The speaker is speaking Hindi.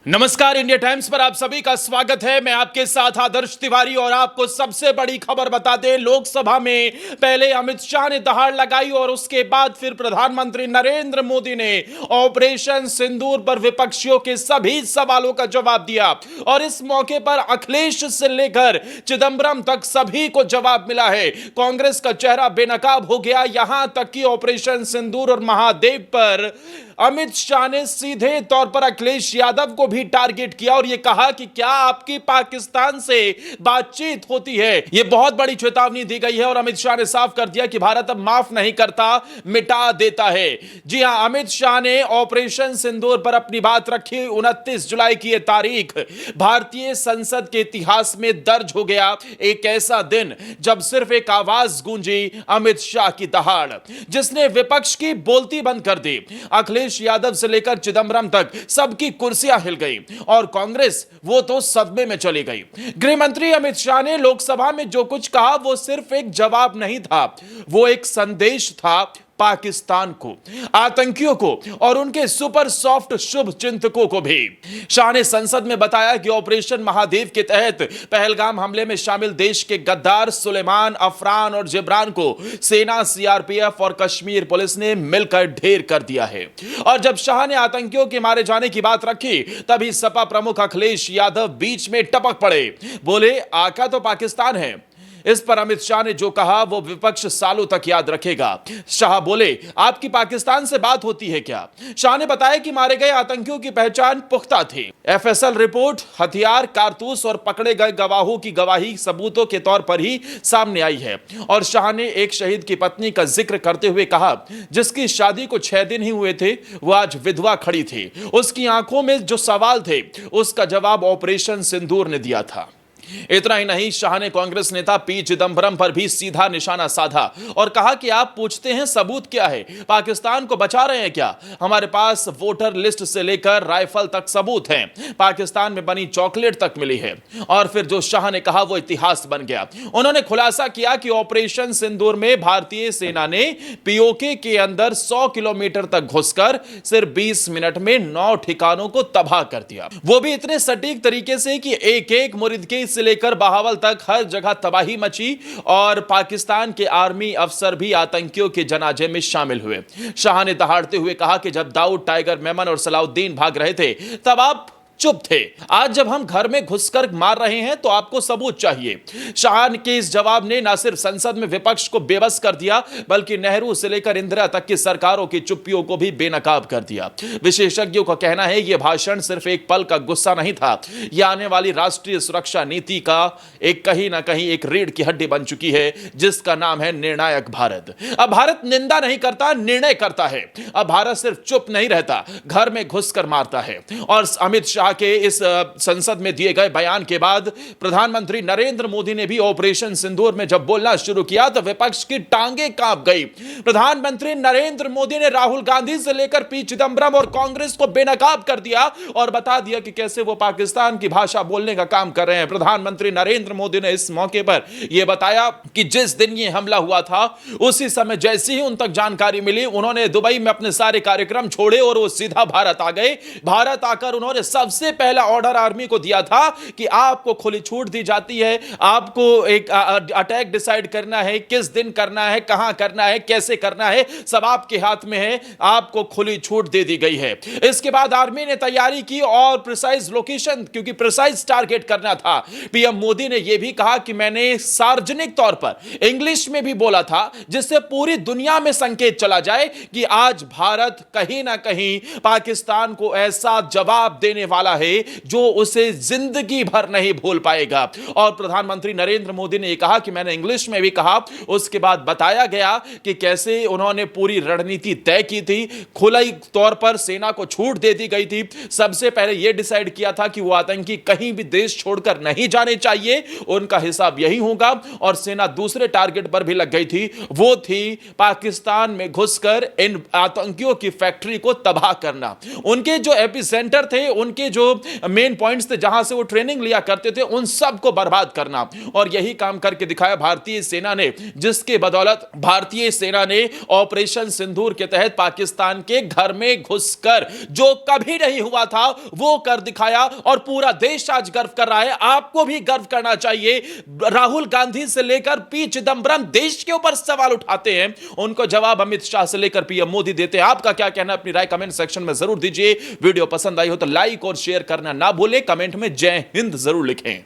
नमस्कार, इंडिया टाइम्स पर आप सभी का स्वागत है। मैं आपके साथ आदर्श तिवारी और आपको सबसे बड़ी खबर बता दें। लोकसभा में पहले अमित शाह ने दहाड़ लगाई और उसके बाद फिर प्रधानमंत्री नरेंद्र मोदी ने ऑपरेशन सिंदूर पर विपक्षियों के सभी सवालों का जवाब दिया और इस मौके पर अखिलेश से लेकर चिदंबरम तक सभी को जवाब मिला है। कांग्रेस का चेहरा बेनकाब हो गया। यहां तक कि ऑपरेशन सिंदूर और महादेव पर अमित शाह ने सीधे तौर पर अखिलेश यादव को भी टारगेट किया और यह कहा कि क्या आपकी पाकिस्तान से बातचीत होती है। यह बहुत बड़ी चेतावनी दी गई है और अमित शाह ने साफ कर दिया कि भारत अब माफ नहीं करता, मिटा देता है। जी हां, अमित शाह ने ऑपरेशन सिंदूर पर अपनी बात रखी। 29 जुलाई की यह तारीख भारतीय संसद के इतिहास में दर्ज हो गया। एक ऐसा दिन जब सिर्फ एक आवाज गूंजी, अमित शाह की दहाड़, जिसने विपक्ष की बोलती बंद कर दी। अखिलेश यादव से लेकर चिदंबरम तक सबकी कुर्सियां हिल गई और कांग्रेस वो तो सदमे में चली गई। गृह मंत्री अमित शाह ने लोकसभा में जो कुछ कहा वो सिर्फ एक जवाब नहीं था, वो एक संदेश था पाकिस्तान को, आतंकियों को और उनके सुपर सॉफ्ट शुभ चिंतकों को भी। शाह ने संसद में बताया कि ऑपरेशन महादेव के तहत पहलगाम हमले में शामिल देश के गद्दार सुलेमान, अफरान और जिब्रान को सेना, सीआरपीएफ और कश्मीर पुलिस ने मिलकर ढेर कर दिया है। और जब शाह ने आतंकियों के मारे जाने की बात रखी, तभी सपा प्रमुख अखिलेश यादव बीच में टपक पड़े। बोले, आका तो पाकिस्तान है। इस पर अमित शाह ने जो कहा वो विपक्ष सालों तक याद रखेगा। शाह बोले, आपकी पाकिस्तान से बात होती है क्या? शाह ने बताया कि मारे गए आतंकियों की पहचान पुख्ता थी। एफएसएल रिपोर्ट, हथियार, कारतूस और पकड़े गए गवाहों की गवाही सबूतों के तौर पर ही सामने आई है। और शाह ने एक शहीद की पत्नी का जिक्र करते हुए कहा, जिसकी शादी को 6 दिन ही हुए थे, वो आज विधवा खड़ी थी। उसकी आंखों में जो सवाल थे उसका जवाब ऑपरेशन सिंदूर ने दिया था। इतना ही नहीं, शाह ने कांग्रेस नेता पी चिदंबरम पर भी सीधा निशाना साधा और कहा कि आप पूछते हैं सबूत क्या है, पाकिस्तान को बचा रहे हैं क्या? हमारे पास वोटर लिस्ट से लेकर राइफल तक सबूत हैं, पाकिस्तान में बनी चॉकलेट तक मिली है। और फिर जो शाह ने कहा वो इतिहास बन गया। उन्होंने खुलासा किया कि ऑपरेशन सिंदूर में भारतीय सेना ने पीओके के अंदर 100 किलोमीटर तक घुसकर सिर्फ 20 मिनट में 9 ठिकानों को तबाह कर दिया। वो भी इतने सटीक तरीके से कि एक एक मुरिदके से लेकर बहावल तक हर जगह तबाही मची और पाकिस्तान के आर्मी अफसर भी आतंकियों के जनाजे में शामिल हुए। शाह ने दहाड़ते हुए कहा कि जब दाऊद, टाइगर मेमन और सलाउद्दीन भाग रहे थे तब आप चुप थे। आज जब हम घर में घुसकर मार रहे हैं तो आपको सबूत चाहिए। शाह के इस जवाब ने न सिर्फ संसद में विपक्ष को बेबस कर दिया, बल्कि नेहरू से लेकर इंदिरा तक की सरकारों की चुप्पियों को भी बेनकाब कर दिया। विशेषज्ञों का कहना है यह भाषण सिर्फ एक पल का गुस्सा नहीं था, यह आने वाली राष्ट्रीय सुरक्षा नीति का एक कहीं ना कहीं एक रीढ़ की हड्डी बन चुकी है, जिसका नाम है निर्णायक भारत। अब भारत निंदा नहीं करता, निर्णय करता है। अब भारत सिर्फ चुप नहीं रहता, घर में घुसकर मारता है। और अमित शाह के इस संसद में दिए गए बयान के बाद प्रधानमंत्री नरेंद्र मोदी ने भी ऑपरेशन सिंदूर में जब बोलना शुरू किया तो विपक्ष की टांगें कांप गई। प्रधानमंत्री नरेंद्र मोदी ने राहुल गांधी से लेकर पी चिदंबरम और कांग्रेस को बेनकाब कर दिया और बता दिया कि कैसे वो पाकिस्तान की भाषा बोलने का काम कर रहे हैं। प्रधानमंत्री नरेंद्र मोदी ने इस मौके पर यह बताया कि जिस दिन यह हमला हुआ था उसी समय जैसे ही उन तक जानकारी मिली, उन्होंने दुबई में अपने सारे कार्यक्रम छोड़े और वो सीधा भारत आ गए। भारत आकर उन्होंने सबसे पहला ऑर्डर आर्मी को दिया था कि आपको खुली छूट दी जाती है, आपको एक अटैक डिसाइड करना है, किस दिन करना है, कहां करना है, कैसे करना है, सब आपके हाथ में है, आपको खुली छूट दे दी गई है। इसके बाद आर्मी ने तैयारी की और प्रिसाइज लोकेशन, क्योंकि प्रिसाइज टारगेट करना था। पीएम मोदी ने यह भी कहा कि मैंने सार्वजनिक तौर पर इंग्लिश में भी बोला था, जिससे पूरी दुनिया में संकेत चला जाए कि आज भारत कहीं ना कहीं पाकिस्तान को ऐसा जवाब देने वाला है जो उसे जिंदगी भर नहीं भूल पाएगा। और प्रधानमंत्री नरेंद्र मोदी ने यह कहा कि मैंने इंग्लिश में भी कहा। उसके बाद बताया गया कि कैसे उन्होंने पूरी रणनीति तय की थी, खुले तौर पर सेना को छूट दे दी गई थी। सबसे पहले यह डिसाइड किया था कि वो आतंकी कहीं भी देश छोड़कर नहीं जाने चाहिए, उनका हिसाब यही होगा। और सेना दूसरे टारगेट पर भी लग गई थी, वो थी पाकिस्तान में घुसकर इन आतंकियों की फैक्ट्री को तबाह करना। उनके जो एपिसेंटर थे, उनके जो मेन पॉइंट्स थे, जहां से वो ट्रेनिंग लिया करते थे, उन सब को बर्बाद करना। और यही काम करके दिखाया भारतीय सेना ने, जिसके बदौलत भारतीय सेना ने ऑपरेशन सिंदूर के तहत पाकिस्तान के घर में घुसकर जो कभी नहीं हुआ था वो कर दिखाया। और पूरा देश आज गर्व कर रहा है, आपको भी गर्व करना चाहिए। राहुल गांधी से लेकर पी चिदंबरम देश के ऊपर सवाल उठाते हैं, उनको जवाब अमित शाह से लेकर पीएम मोदी देते हैं। आपका क्या कहना है? अपनी राय कमेंट सेक्शन में जरूर दीजिए। वीडियो पसंद आई हो तो लाइक और शेयर करना ना भूलें। कमेंट में जय हिंद जरूर लिखें।